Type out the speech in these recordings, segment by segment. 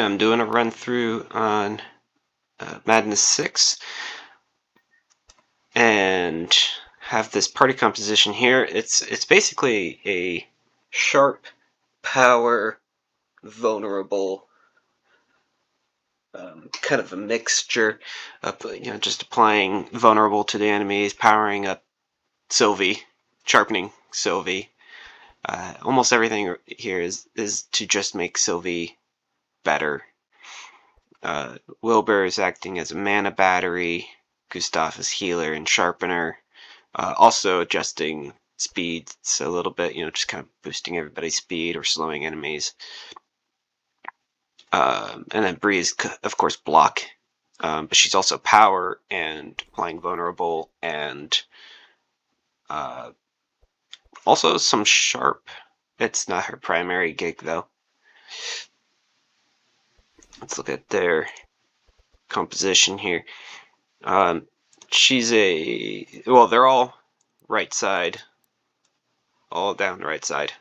I'm doing a run through on Madness 6 and have this party composition here. It's basically a sharp, power, vulnerable, kind of a mixture of just applying vulnerable to the enemies, powering up Sylvie, sharpening Sylvie. Almost everything here is to just make Sylvie better. Wilbur is acting as a mana battery, Gustav is healer and sharpener, also adjusting speeds a little bit, just kind of boosting everybody's speed or slowing enemies. And then Bree is, of course, block, but she's also power and applying vulnerable and also some sharp. It's not her primary gig, though. Let's look at their composition here. They're all right side, all down the right side.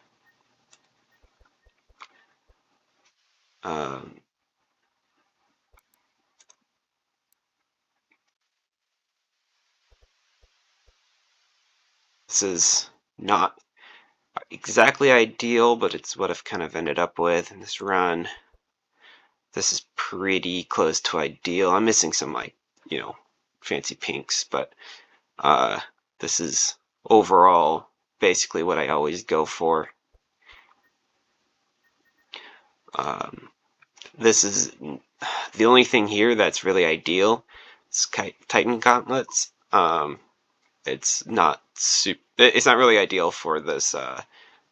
This is not exactly ideal, but it's what I've kind of ended up with in this run. This is pretty close to ideal. I'm missing some, fancy pinks, but this is overall basically what I always go for. This is the only thing here that's really ideal. It's Titan gauntlets. It's not really ideal for this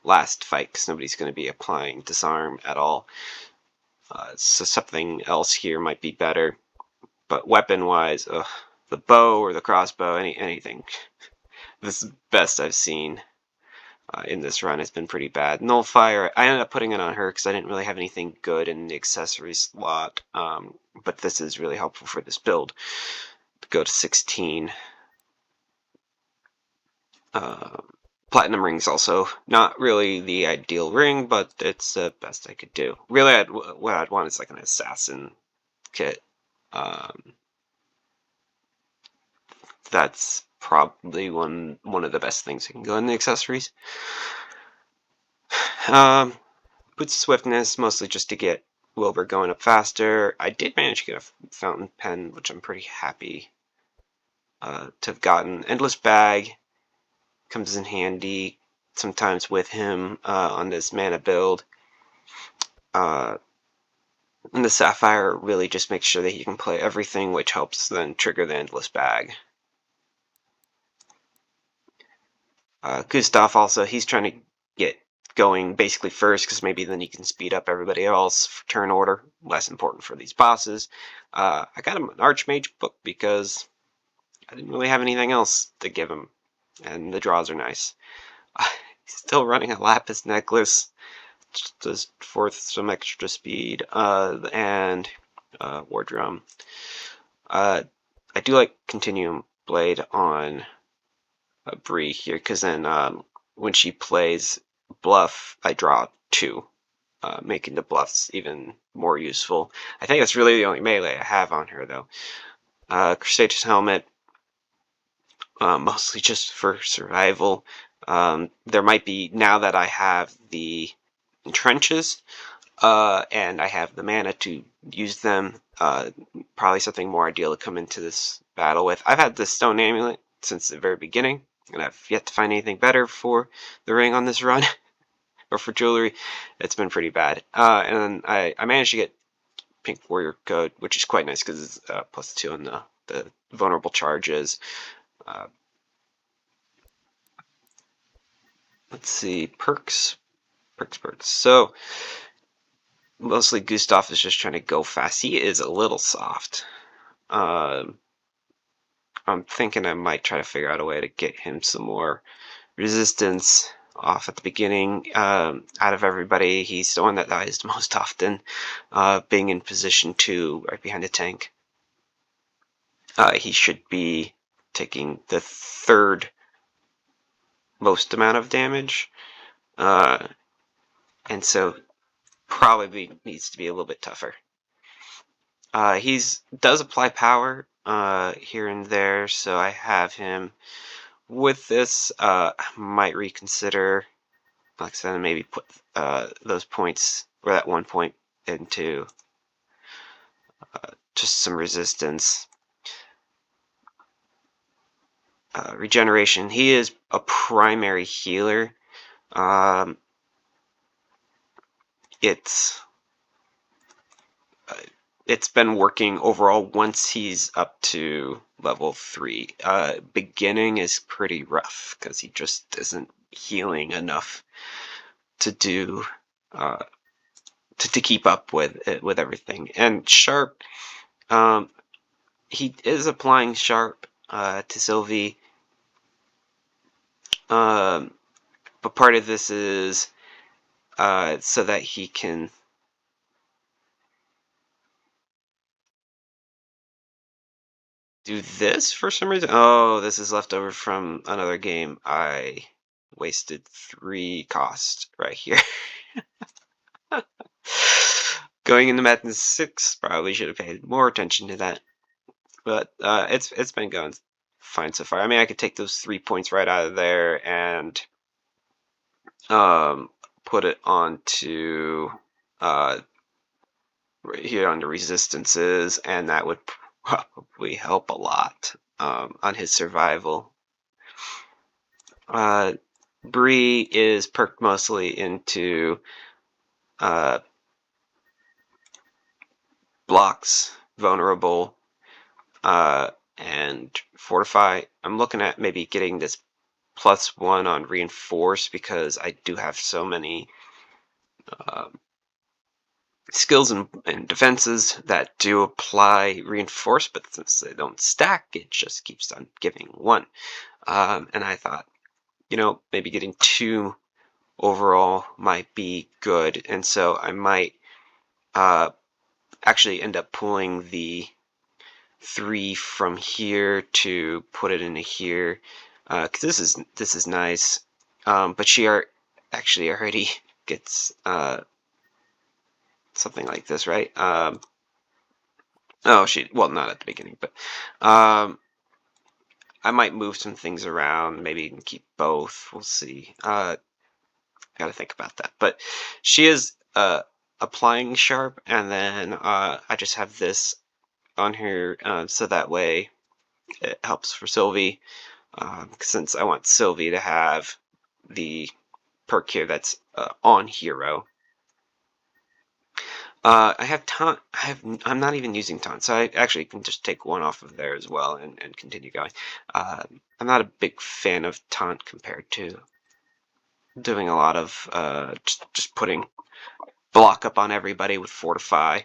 last fight because nobody's going to be applying disarm at all. So something else here might be better. But weapon-wise, the bow or the crossbow, anything. This is the best I've seen in this run. Has been pretty bad. Nullfire, I ended up putting it on her because I didn't really have anything good in the accessory slot. But this is really helpful for this build. Go to 16. Platinum ring's also not really the ideal ring, but it's the best I could do. Really, what I'd want is like an assassin kit. That's probably one of the best things that can go in the accessories. Boots swiftness, mostly just to get Wilbur going up faster. I did manage to get a fountain pen, which I'm pretty happy to have gotten. Endless bag comes in handy sometimes with him on this mana build. And the Sapphire really just makes sure that he can play everything, which helps then trigger the endless bag. Gustav also, he's trying to get going basically first because maybe then he can speed up everybody else for turn order. Less important for these bosses. I got him an Archmage book because I didn't really have anything else to give him, and the draws are nice. He's still running a Lapis necklace, just for some extra speed, and War Drum. I do like Continuum Blade on Bree here, because then when she plays Bluff, I draw 2, making the bluffs even more useful. I think that's really the only melee I have on her, though. Crusader's Helmet, mostly just for survival. There might be, now that I have the trenches, and I have the mana to use them, probably something more ideal to come into this battle with. I've had the Stone Amulet since the very beginning, and I've yet to find anything better for the ring on this run, or for jewelry. It's been pretty bad. And then I managed to get Pink Warrior Code, which is quite nice because it's +2 on the vulnerable charges. Let's see, perks. So, mostly Gustav is just trying to go fast. He is a little soft. I'm thinking I might try to figure out a way to get him some more resistance off at the beginning. Out of everybody, he's the one that dies the most often, being in position 2 right behind the tank. He should be taking the 3rd most amount of damage, and so probably needs to be a little bit tougher. does apply power here and there, so I have him with this. Might reconsider, like I said, maybe put those points or that 1 point into just some resistance. Regeneration. He is a primary healer. It's it's been working overall once he's up to level 3. Beginning is pretty rough because he just isn't healing enough to do to keep up with everything. And sharp, he is applying sharp to Sylvie. But part of this is so that he can do this for some reason. Oh, this is left over from another game. I wasted 3 cost right here. Going into Madness 6, probably should have paid more attention to that. But it's been going fine so far. I mean, I could take those 3 points right out of there and put it onto right here under resistances, and that would probably help a lot on his survival. Bree is perked mostly into blocks, vulnerable, and fortify. I'm looking at maybe getting this +1 on reinforce because I do have so many skills and defenses that do apply reinforce, but since they don't stack, it just keeps on giving 1. And I thought, maybe getting 2 overall might be good, and so I might actually end up pulling the 3 from here to put it into here, because this is nice. But she actually already gets something like this, right? Oh, well, not at the beginning, but I might move some things around, maybe even keep both. We'll see. Gotta think about that. But she is applying sharp, and then I just have this on here so that way it helps for Sylvie, since I want Sylvie to have the perk here that's on hero. I have taunt. I'm not even using taunt, so I actually can just take 1 off of there as well and continue going. I'm not a big fan of taunt compared to doing a lot of just putting block up on everybody with fortify.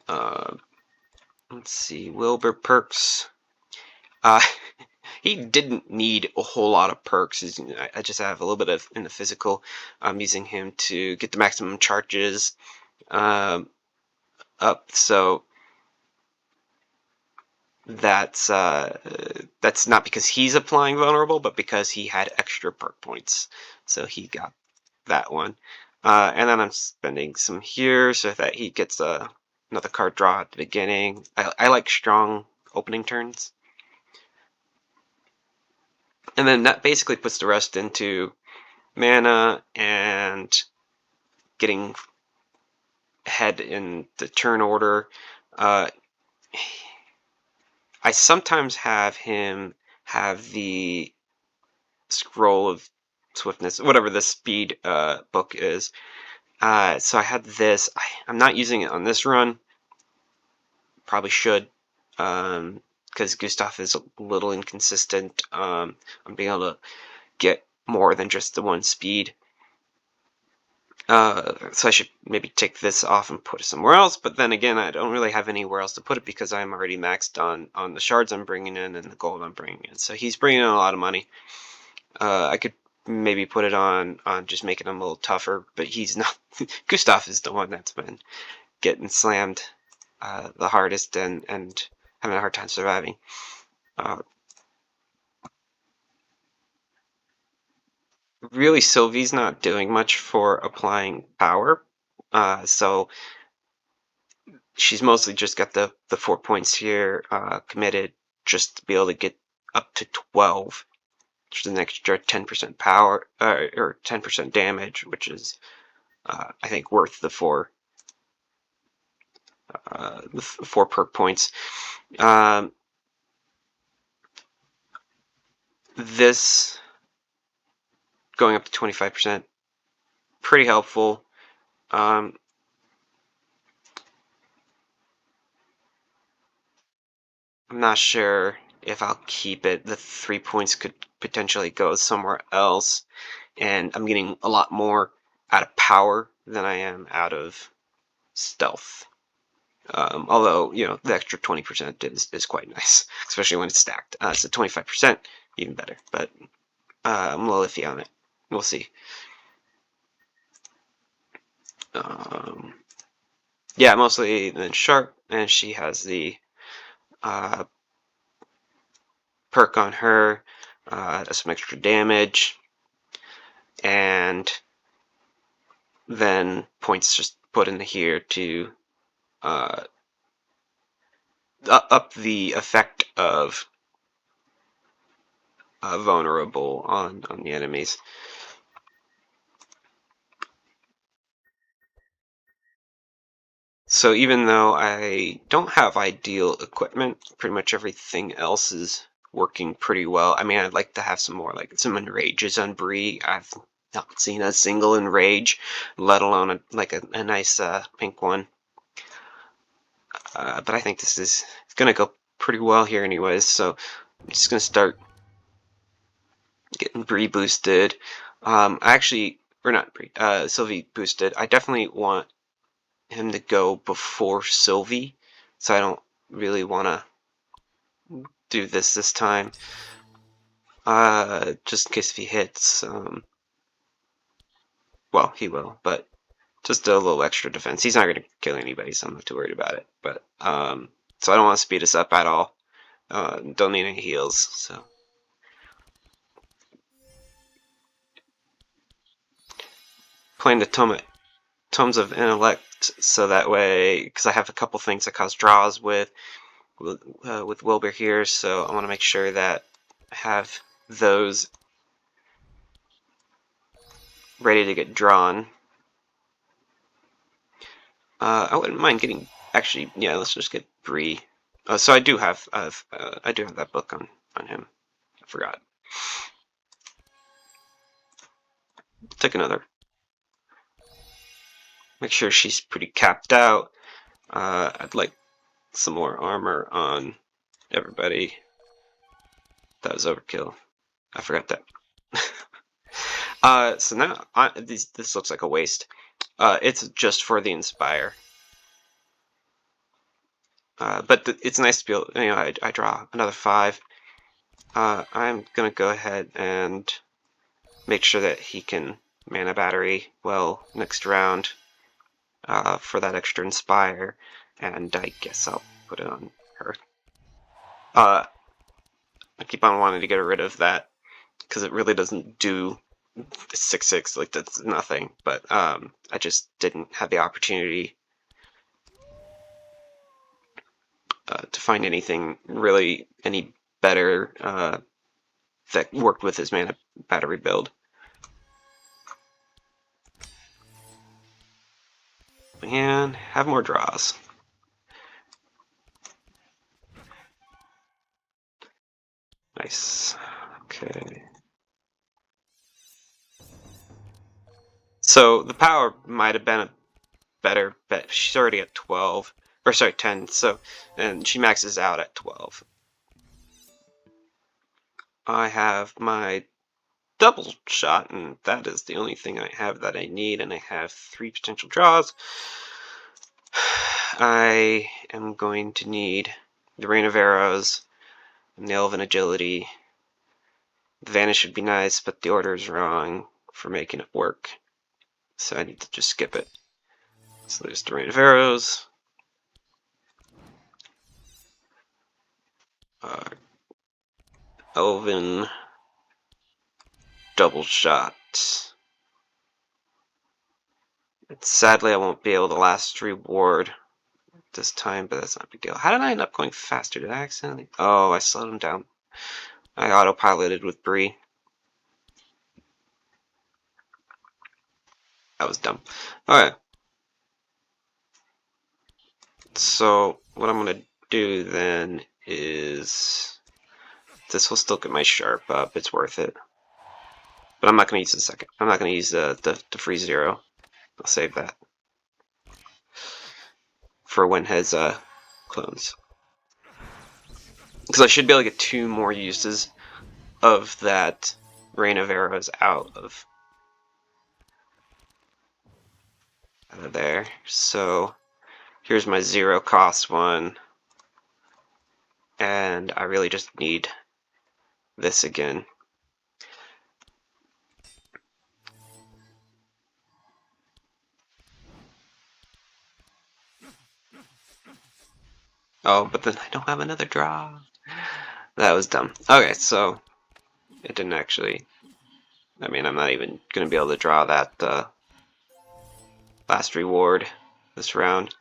Let's see, Wilbur perks. He didn't need a whole lot of perks. I just have a little bit of in the physical. I'm using him to get the maximum charges up, so that's not because he's applying vulnerable, but because he had extra perk points, so he got that one. And then I'm spending some here so that he gets another card draw at the beginning. I like strong opening turns. And then that basically puts the rest into mana and getting ahead in the turn order. I sometimes have him have the scroll of swiftness, whatever the speed book is. So I had this. I'm not using it on this run. Probably should, because Gustav is a little inconsistent. I'm being able to get more than just the 1 speed. So I should maybe take this off and put it somewhere else, but then again, I don't really have anywhere else to put it because I'm already maxed on the shards I'm bringing in and the gold I'm bringing in. So he's bringing in a lot of money. I could maybe put it on just making him a little tougher, but he's not. Gustav is the one that's been getting slammed the hardest and having a hard time surviving. Really, Sylvie's not doing much for applying power, so she's mostly just got the 4 points here committed just to be able to get up to 12, which is an extra 10% power or 10% damage, which is I think worth the 4 perk points. This going up to 25%, pretty helpful. I'm not sure if I'll keep it. The 3 points could potentially go somewhere else, and I'm getting a lot more out of power than I am out of stealth. Although, you know, the extra 20% is quite nice, especially when it's stacked. So 25%, even better. But I'm a little iffy on it. We'll see. Yeah, mostly then sharp, and she has the perk on her, does some extra damage, and then points just put in here to up the effect of vulnerable on the enemies. So even though I don't have ideal equipment, pretty much everything else is working pretty well. I mean, I'd like to have some more, like some enrages on Bree. I've not seen a single enrage, let alone a nice pink one. But I think this is going to go pretty well here anyways, so I'm just going to start getting Bree boosted. Or not Bree, Sylvie boosted. I definitely want him to go before Sylvie, so I don't really want to do this time. Just in case if he hits, well, he will, but just a little extra defense. He's not going to kill anybody, so I'm not too worried about it. But so I don't want to speed us up at all. Don't need any heals, so. Playing the Tomes of Intellect, so that way, because I have a couple things that cause draws with Wilbur here, so I want to make sure that I have those ready to get drawn. I wouldn't mind getting, actually, yeah, let's just get Bree. So I do have that book on him. I forgot. Take another. Make sure she's pretty capped out. I'd like some more armor on everybody. That was overkill. I forgot that. So now this looks like a waste. It's just for the Inspire. But it's nice to be able, you know, I draw another 5. I'm gonna go ahead and make sure that he can mana battery well next round for that extra Inspire, and I guess I'll put it on her. I keep on wanting to get rid of that because it really doesn't do 6/6, like that's nothing, but I just didn't have the opportunity to find anything really any better that worked with his mana battery build. And have more draws. Nice. Okay. So the power might have been a better bet. She's already at 12, or sorry, 10. So, and she maxes out at 12. I have my double shot, and that is the only thing I have that I need, and I have 3 potential draws. I am going to need the Rain of Arrows, and the Elven Agility. The Vanish would be nice, but the order is wrong for making it work, so I need to just skip it. So there's the Rain of Arrows. Elven double shot. Sadly, I won't be able to last reward this time, but that's not a big deal. How did I end up going faster? Did I accidentally? Oh, I slowed him down. I autopiloted with Bree. That was dumb. Alright. So, what I'm going to do then is... This will still get my sharp up. It's worth it. But I'm not going to use the second. I'm not going to use the free 0. I'll save that for when his clones. Because I should be able to get 2 more uses of that rain of arrows out of there. So here's my 0 cost one, and I really just need this again. Oh, but then I don't have another draw. That was dumb. Okay, so it didn't actually... I mean, I'm not even going to be able to draw that last reward this round.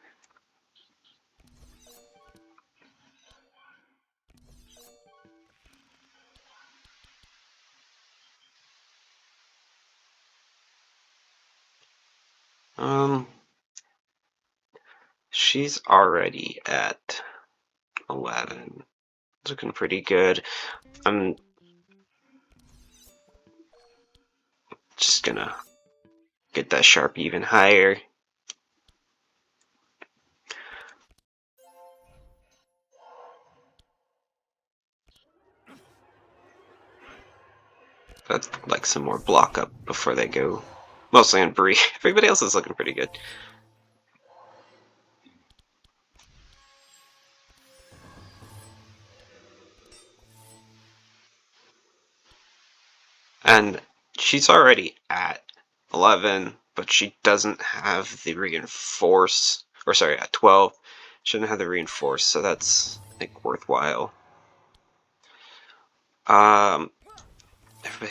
She's already at 11. Looking pretty good. I'm just gonna get that sharp even higher. But like some more block up before they go. Mostly on Bree. Everybody else is looking pretty good. And she's already at 11, but she doesn't have the reinforce. Or sorry, at 12. She doesn't have the reinforce, so that's, I think, worthwhile. Everybody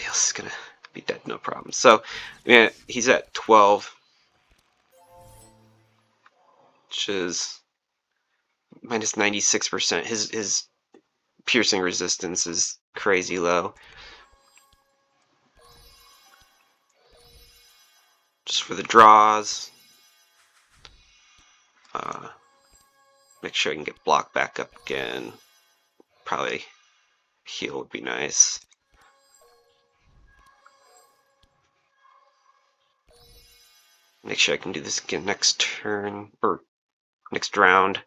else is gonna be dead, no problem. So, yeah, he's at 12, which is minus 96%. His piercing resistance is crazy low. Just for the draws. Make sure I can get blocked back up again. Probably heal would be nice. Make sure I can do this again next turn, or next round.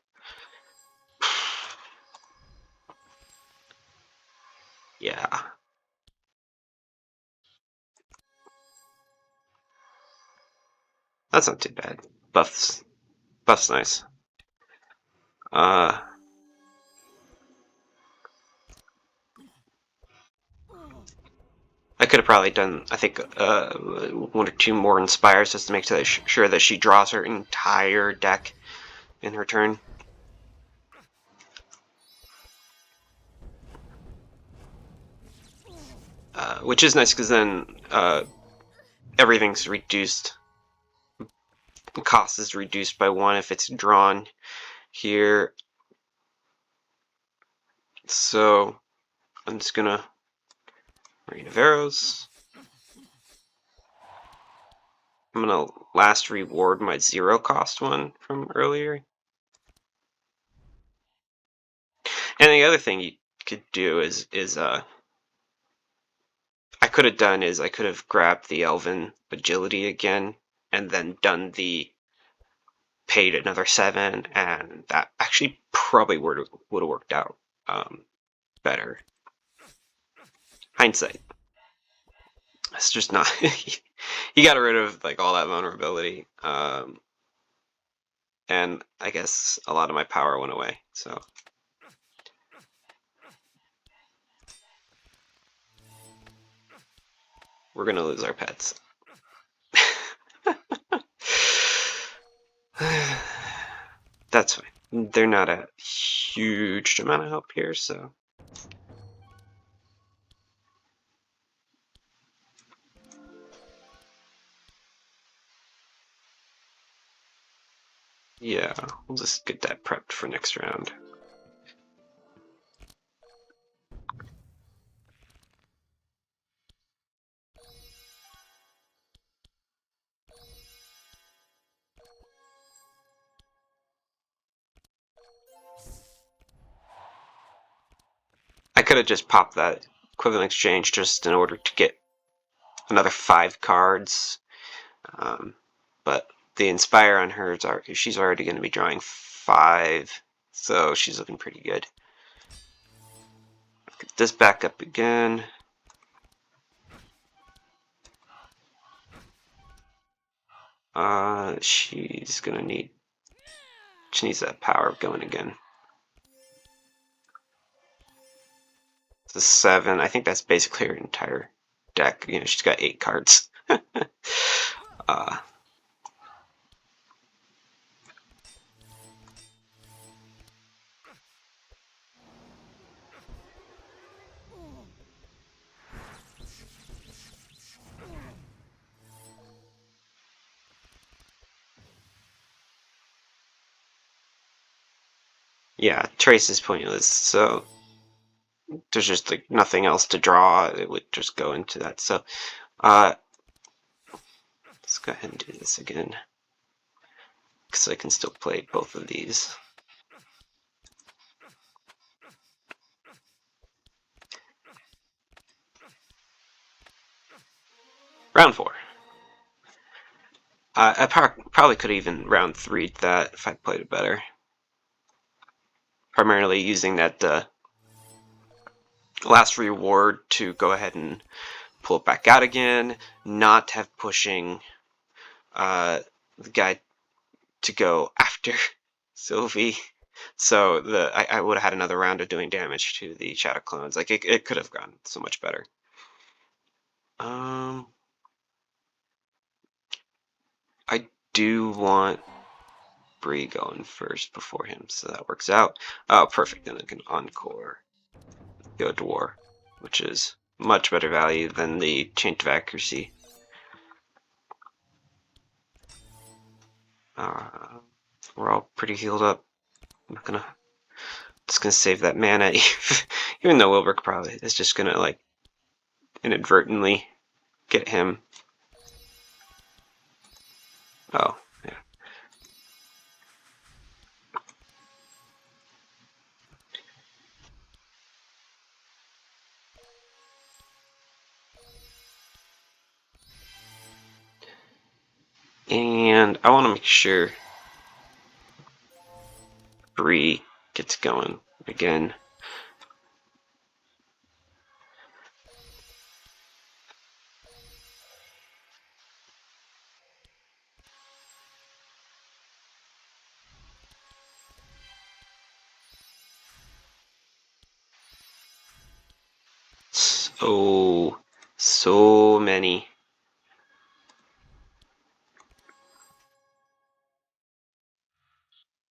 Yeah. That's not too bad. Buff's nice. I could have probably done, I think, 1 or 2 more inspires just to make sure that she draws her entire deck in her turn. Which is nice because then everything's reduced. The cost is reduced by 1 if it's drawn here. So I'm just gonna Rain of Arrows. I'm gonna last reward my 0 cost one from earlier. And the other thing you could do is I could have done is I could have grabbed the Elven Agility again and then done the paid another 7, and that actually probably would have worked out better. Hindsight. It's just not. He got rid of like all that vulnerability, and I guess a lot of my power went away. So. We're gonna lose our pets. That's fine. They're not a huge amount of help here, so. Yeah, we'll just get that prepped for next round. I could have just popped that equivalent exchange just in order to get another 5 cards, but the Inspire on her, she's already going to be drawing 5, so she's looking pretty good. Get this back up again. She's gonna need. She needs that power going again. It's a 7. I think that's basically her entire deck. You know, she's got 8 cards. uh, yeah, Trace is pointless. So there's just like nothing else to draw. It would just go into that. So let's go ahead and do this again, because I can still play both of these. Round 4. I probably could have even round 3'd that if I played it better. Primarily using that last reward to go ahead and pull it back out again, not have pushing the guy to go after Sylvie. So I would have had another round of doing damage to the Shadow Clones. Like it could have gone so much better. I do want Bree going first before him, so that works out. Oh, perfect. Then I can encore go to war, which is much better value than the Chain of Accuracy. We're all pretty healed up. I'm not gonna just gonna save that mana, even though Wilbur probably is just gonna like inadvertently get him. Oh, yeah. And I want to make sure Bree gets going again. So many.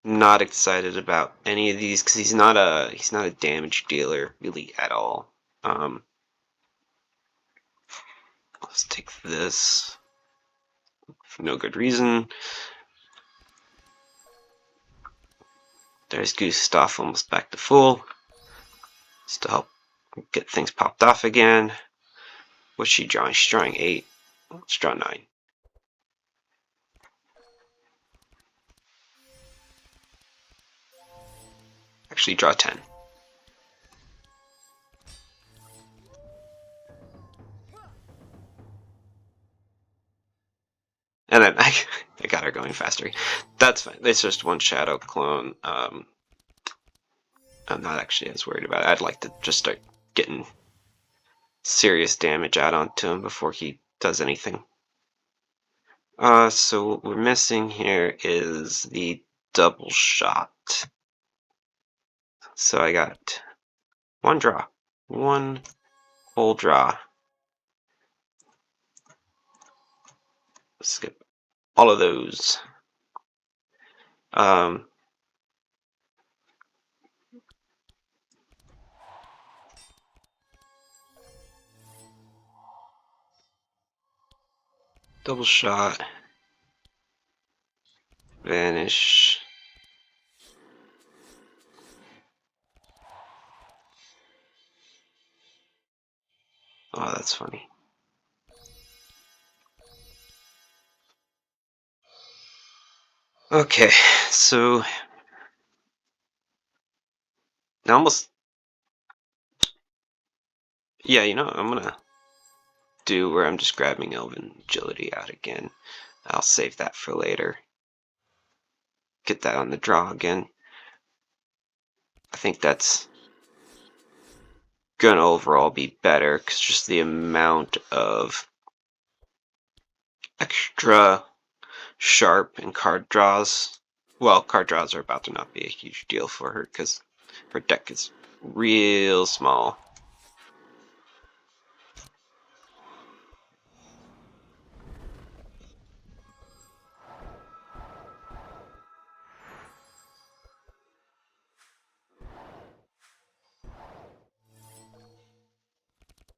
Not excited about any of these because he's not a damage dealer really at all. Let's take this for no good reason. There's Gustav almost back to full. Just to help get things popped off again. What's she drawing? She's drawing 8. Let's draw 9. Actually, draw 10. And then I got her going faster. That's fine. It's just one Shadow Clone. I'm not actually as worried about it. I'd like to just start getting serious damage out onto him before he does anything. So what we're missing here is the double shot. So I got one draw. One whole draw. Skip all of those. Double shot. Vanish. Oh, that's funny. Okay, so almost. Yeah, you know, I'm gonna do where I'm just grabbing Elven Agility out again. I'll save that for later. Get that on the draw again. I think that's gonna overall be better because just the amount of extra sharp and card draws. Well, card draws are about to not be a huge deal for her because her deck is real small.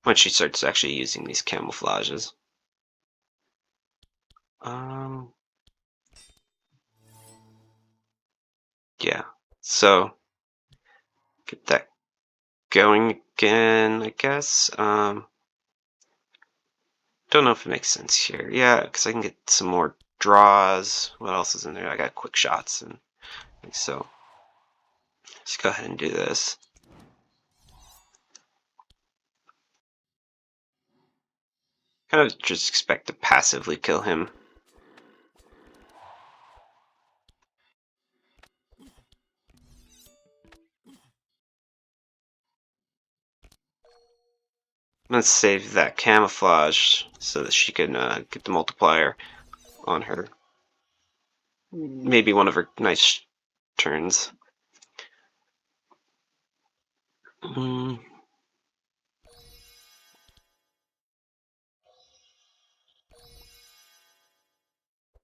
When she starts actually using these camouflages. Yeah. So get that going again, I guess. Don't know if it makes sense here. Yeah, because I can get some more draws. What else is in there? I got quick shots, and so let's go ahead and do this. Kind of just expect to passively kill him. Let's save that camouflage so that she can get the multiplier on her. Maybe one of her nice turns.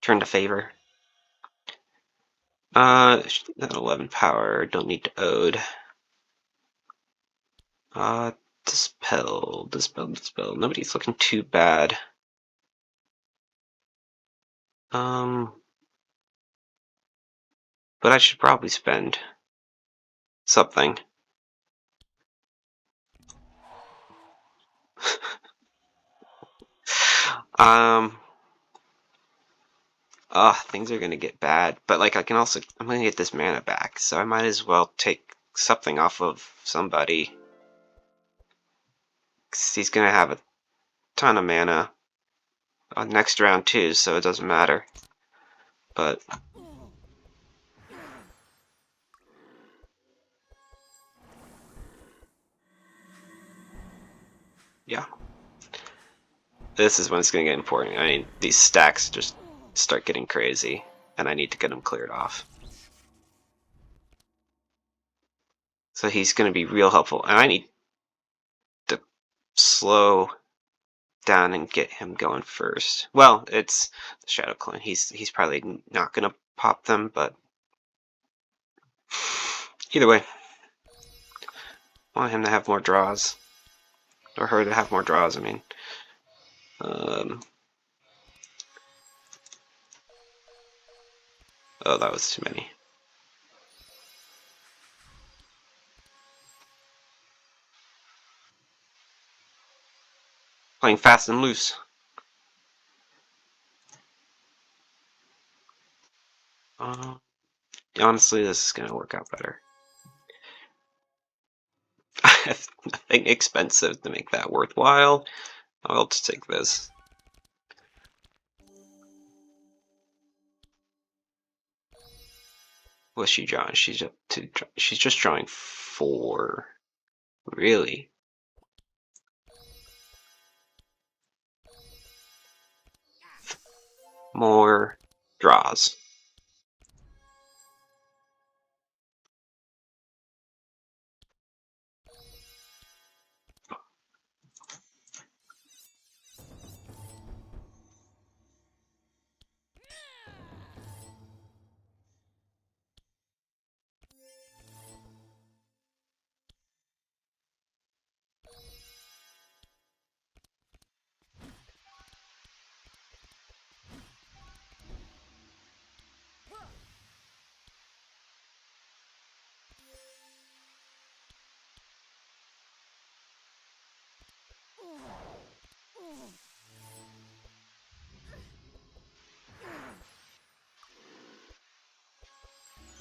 Turn to favor. That 11 power. Don't need to ode. Dispel. Nobody's looking too bad. But I should probably spend something. Things are gonna get bad. But like I'm gonna get this mana back, so I might as well take something off of somebody. 'Cause he's gonna have a ton of mana next round too, so it doesn't matter. But yeah, this is when it's gonna get important. I mean, these stacks just start getting crazy, and I need to get them cleared off. So he's gonna be real helpful, and I need to slow down and get him going first. Well, it's the Shadow Clone. He's probably not gonna pop them, but either way, I want him to have more draws, or her to have more draws. I mean, oh, that was too many. Playing fast and loose. Honestly, this is gonna work out better. I have nothing expensive to make that worthwhile. I'll just take this. What's she drawing? She's just drawing 4. Really? More draws.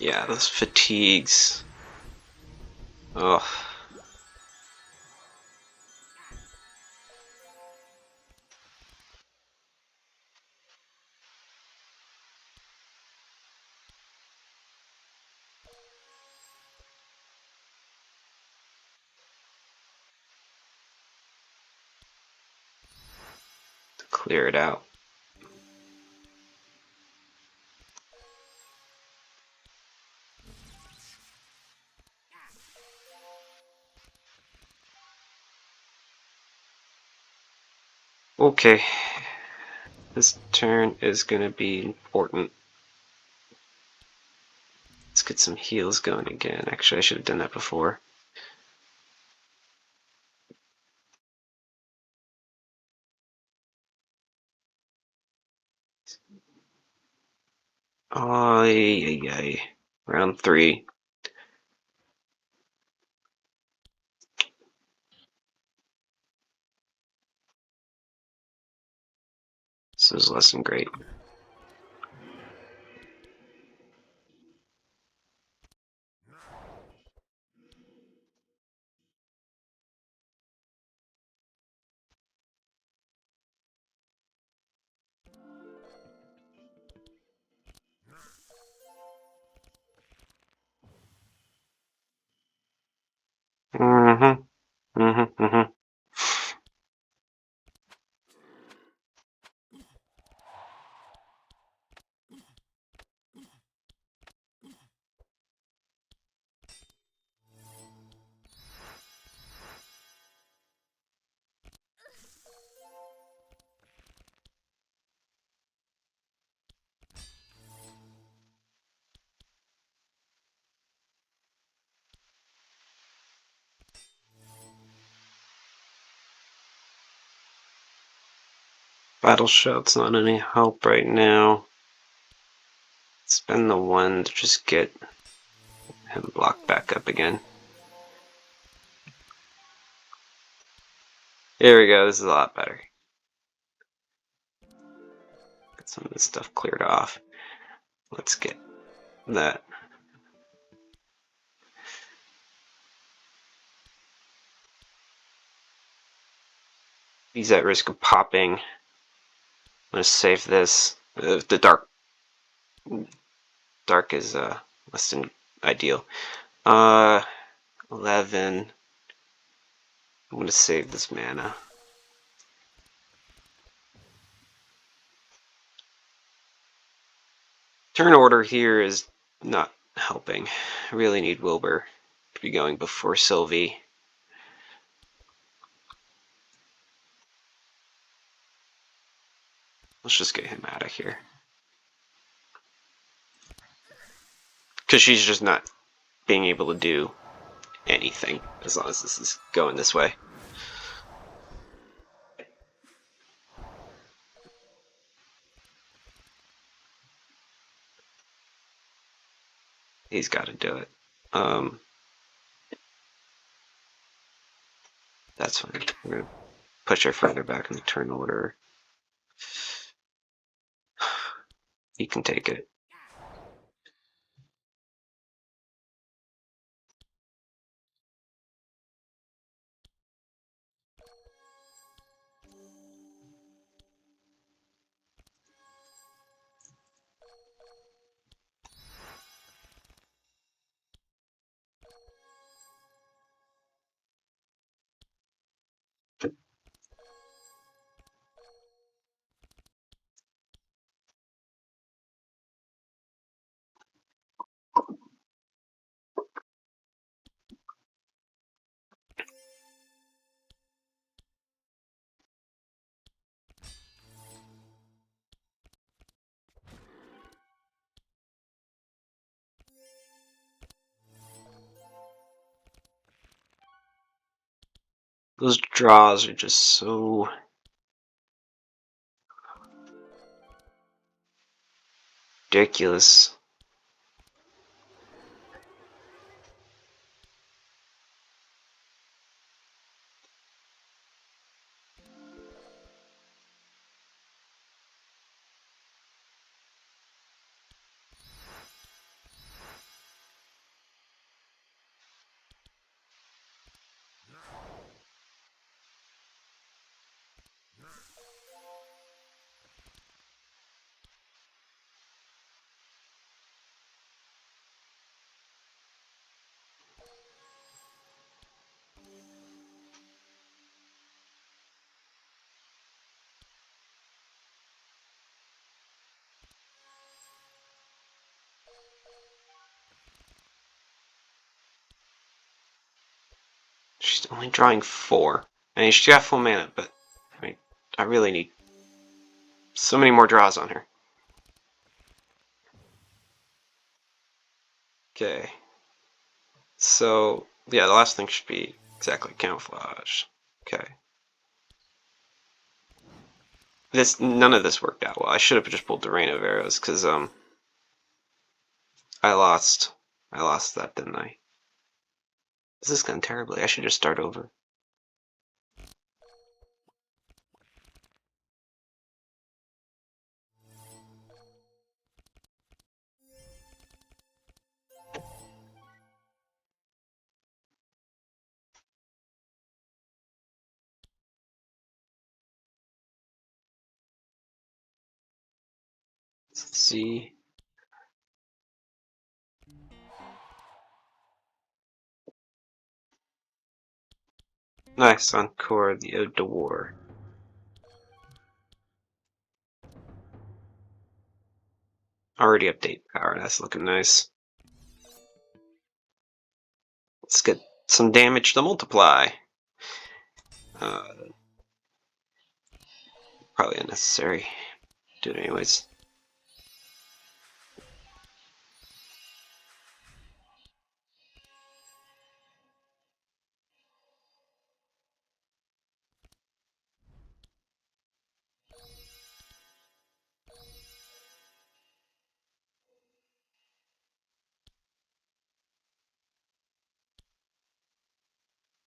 Yeah, those fatigues. Ugh. Clear it out. Okay. This turn is going to be important. Let's get some heals going again. Actually, I should have done that before. Oh, yay. Round 3. This is less than great. Mm-hmm. Mm-hmm. Mm-hmm. Battle Shout's not any help right now. Spend the 1 to just get him blocked back up again. There we go, this is a lot better. Get some of this stuff cleared off. Let's get that. He's at risk of popping. I'm gonna save this. The dark is less than ideal. 11. I'm gonna save this mana. Turn order here is not helping. I really need Wilbur to be going before Sylvie. Let's just get him out of here. Because she's just not being able to do anything as long as this is going this way. He's got to do it. That's fine. We're going to push her further back in the turn order. He can take it. Those draws are just so ridiculous. She's only drawing 4. I mean, she's got full mana, but I mean, I really need so many more draws on her. Okay. So, yeah, the last thing should be exactly camouflage. Okay. None of this worked out well. I should have just pulled the Rain of Arrows, because, I lost that, didn't I? This has gone terribly. I should just start over. Let's see. Nice, Encore the Ode to War. Already update power, that's looking nice. Let's get some damage to multiply. Probably unnecessary. Do it anyways.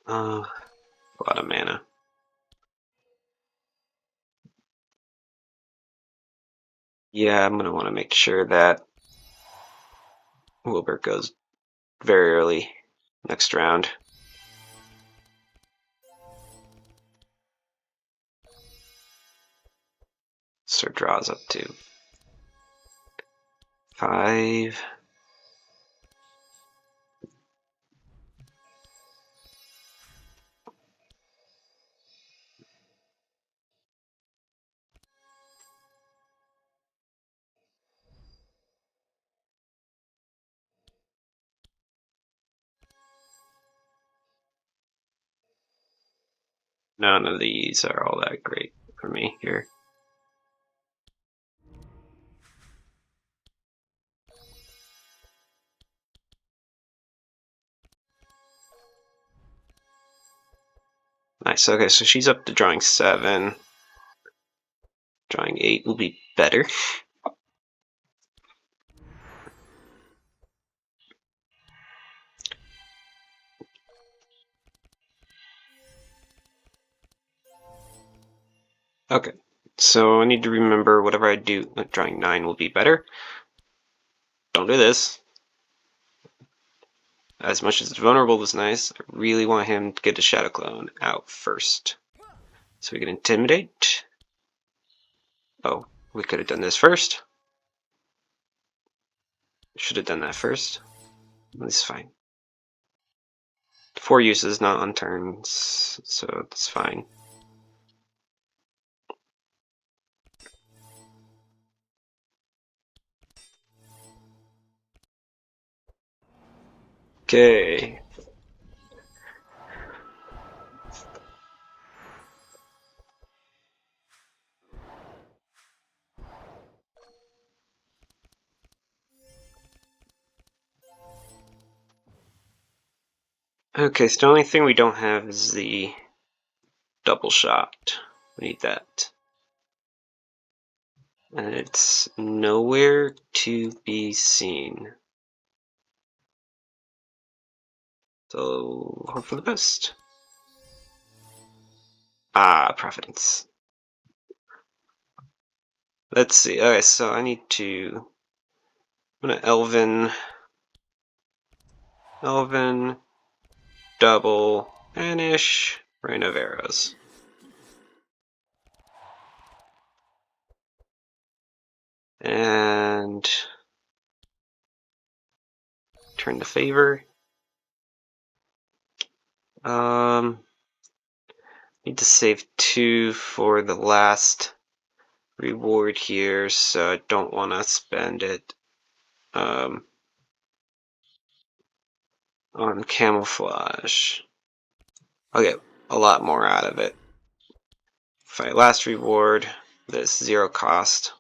A lot of mana. Yeah, I'm gonna want to make sure that Wilbur goes very early next round. So draws up to 5. None of these are all that great for me here. Nice, okay, so she's up to drawing 7. Drawing 8 will be better. Okay, so I need to remember whatever I do, drawing 9 will be better. Don't do this. As much as vulnerable was nice, I really want him to get a Shadow Clone out first. So we can Intimidate. Oh, we could have done this first. Should have done that first. That's fine. 4 uses, not on turns, so it's fine. Okay. Okay, so the only thing we don't have is the double shot. We need that. And it's nowhere to be seen. So, hope for the best. Ah, Providence. Let's see. Okay, so I need to... I'm gonna Elven, double, banish, Rain of Arrows. And turn the favor. Need to save 2 for the last reward here, so I don't want to spend it on camouflage. I'll get a lot more out of it. Fight last reward, this 0 cost.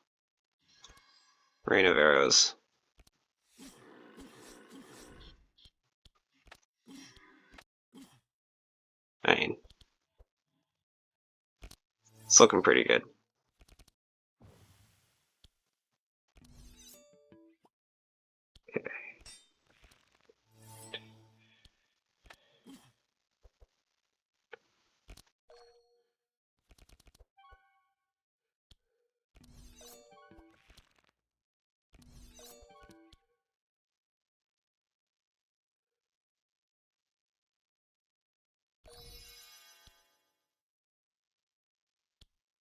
Rain of arrows. I mean, it's looking pretty good. Okay.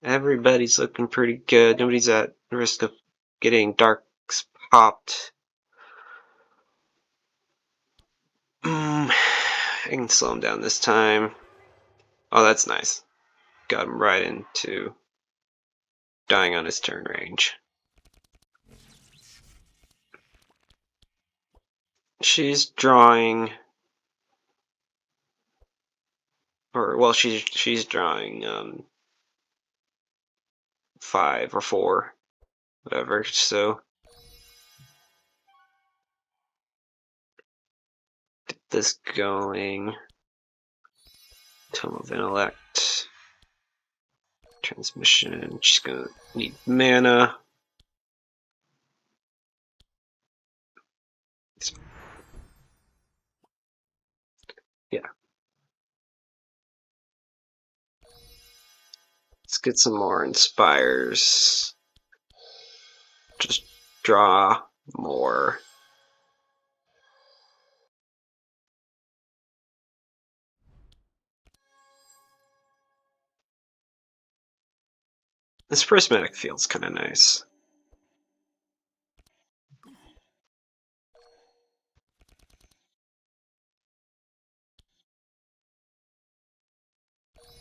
Everybody's looking pretty good. Nobody's at risk of getting darks popped. I can slow him down this time. Oh, that's nice. Got him right into dying on his turn range. She's drawing, or well, she's drawing 5 or 4, whatever. So get this going. Tome of Intellect. Transmission. She's gonna need mana. Yeah. Let's get some more inspires. Just draw more. This prismatic feels kind of nice.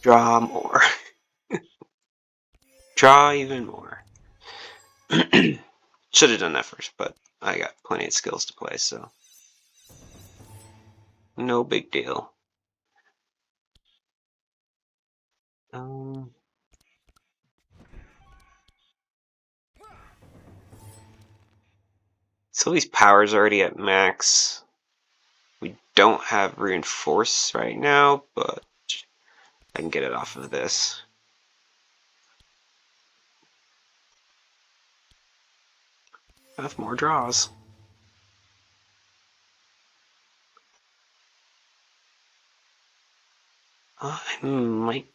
Draw more. Draw even more. Should have done that first, but I got plenty of skills to play, so no big deal. Sylvie's power's already at max. We don't have reinforce right now, but I can get it off of this. I have more draws. I might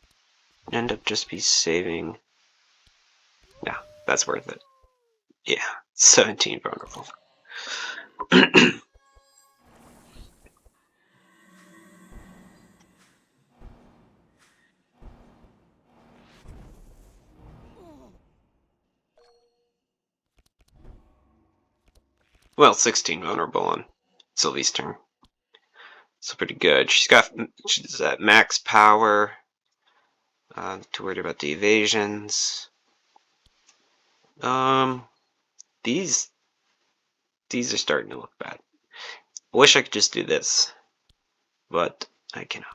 end up just be saving. Yeah, that's worth it. Yeah, 17 vulnerable. Well, 16 vulnerable on Sylvie's turn. So pretty good. She's at max power. Too worried about the evasions. These are starting to look bad. I wish I could just do this, but I cannot.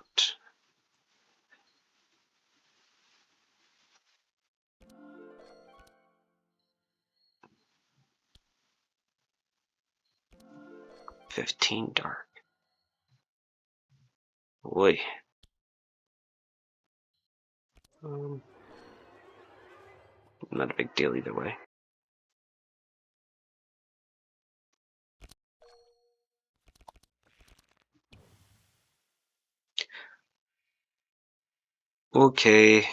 $15 dark. Boy. Not a big deal either way. Okay,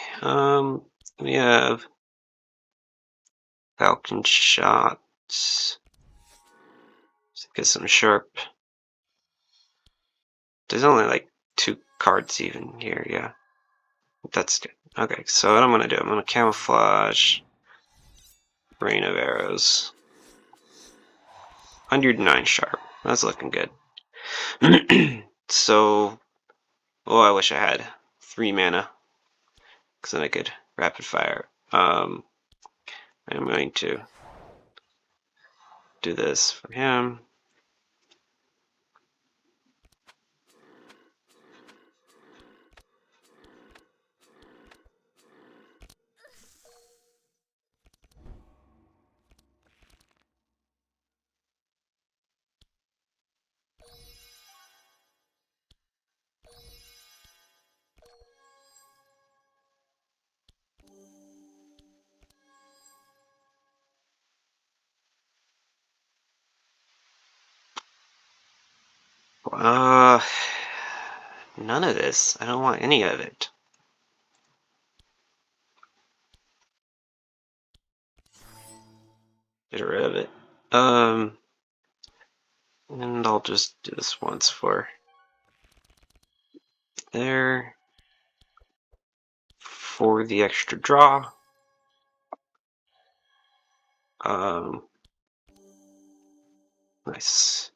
we have Falcon shots. Let's get some sharp. There's only like 2 cards even here, yeah. That's good. Okay, so what I'm gonna do, I'm gonna camouflage Rain of Arrows. 109 sharp. That's looking good. So, oh, I wish I had 3 mana, because then I could rapid fire. I'm going to do this for him. None of this. I don't want any of it. Get rid of it. And I'll just do this once for there. For the extra draw. Nice.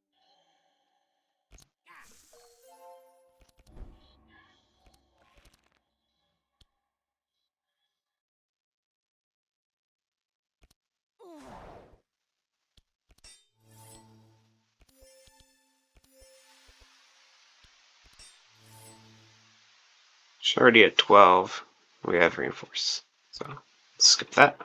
It's already at 12. We have reinforce. So skip that.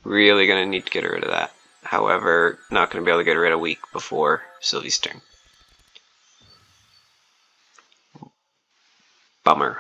Really gonna need to get rid of that. However, not gonna be able to get rid of a week before Sylvie's turn. Bummer.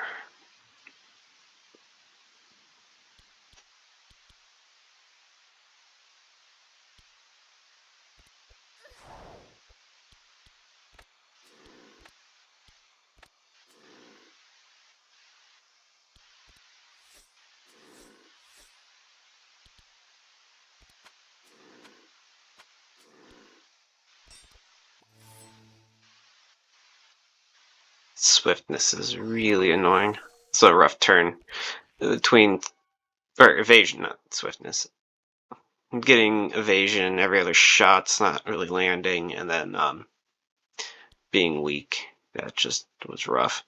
Swiftness is really annoying. It's a rough turn between, or evasion, not swiftness. I'm getting evasion every other shot's not really landing, and then being weak. That just was rough.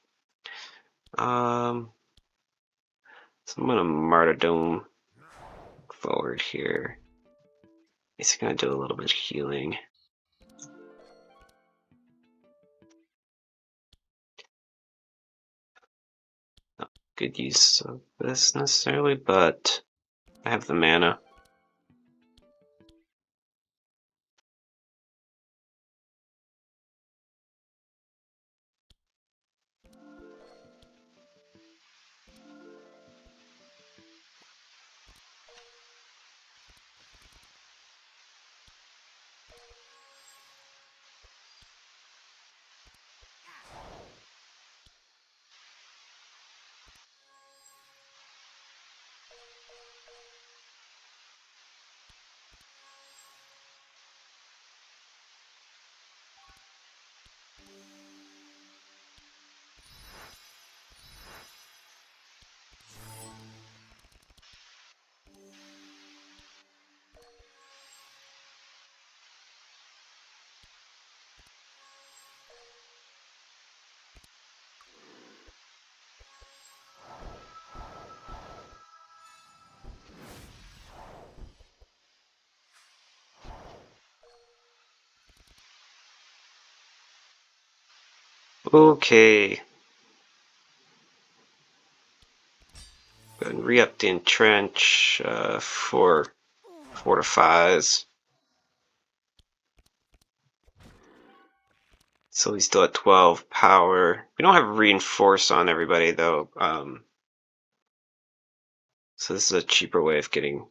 So I'm gonna martyrdom forward here. He's gonna do a little bit of healing. Not good use of this necessarily, but I have the mana. Okay. Go ahead and re-up the entrench for fortifies. So he's still at 12 power. We don't have reinforce on everybody though. So this is a cheaper way of getting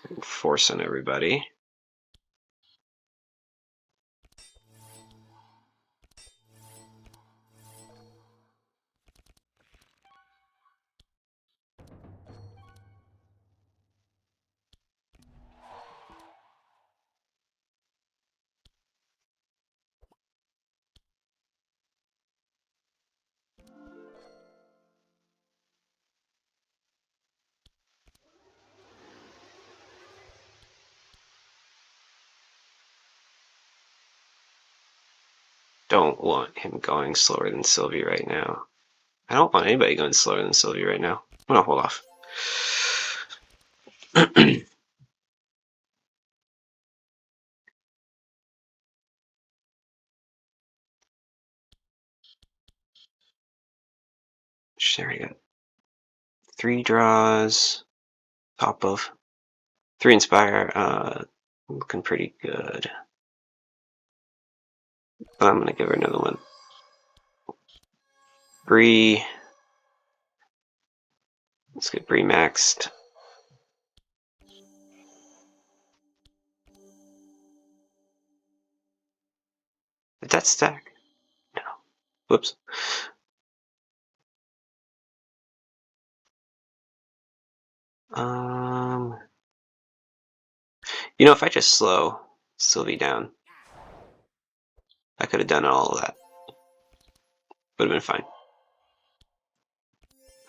reinforce on everybody. Don't want him going slower than Sylvie right now. I don't want anybody going slower than Sylvie right now. I'm gonna hold off. She's already got 3 draws. Top of 3 inspire. Looking pretty good. But I'm gonna give her another one. Bree. Let's get Bree maxed. that stack? No. Whoops. Um, you know, if I just slow Sylvie down, I could have done all of that. Would have been fine.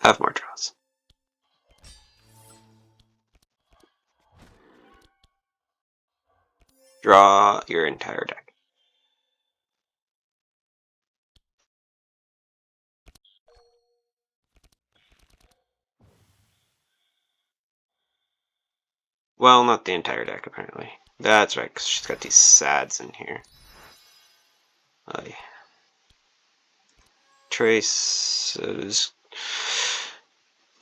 Have more draws. Draw your entire deck. Well, not the entire deck, apparently. That's right, because she's got these sads in here. Traces.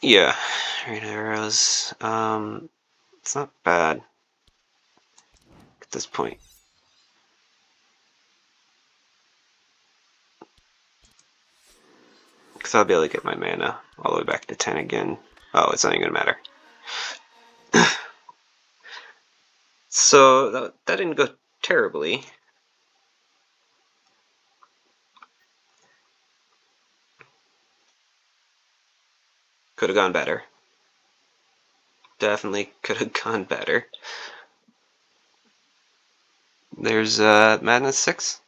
Yeah, rain arrows. It's not bad at this point. Because I'll be able to get my mana all the way back to 10 again. Oh, it's not even going to matter. So, that didn't go terribly. Could have gone better. Definitely could have gone better. There's Madness 6.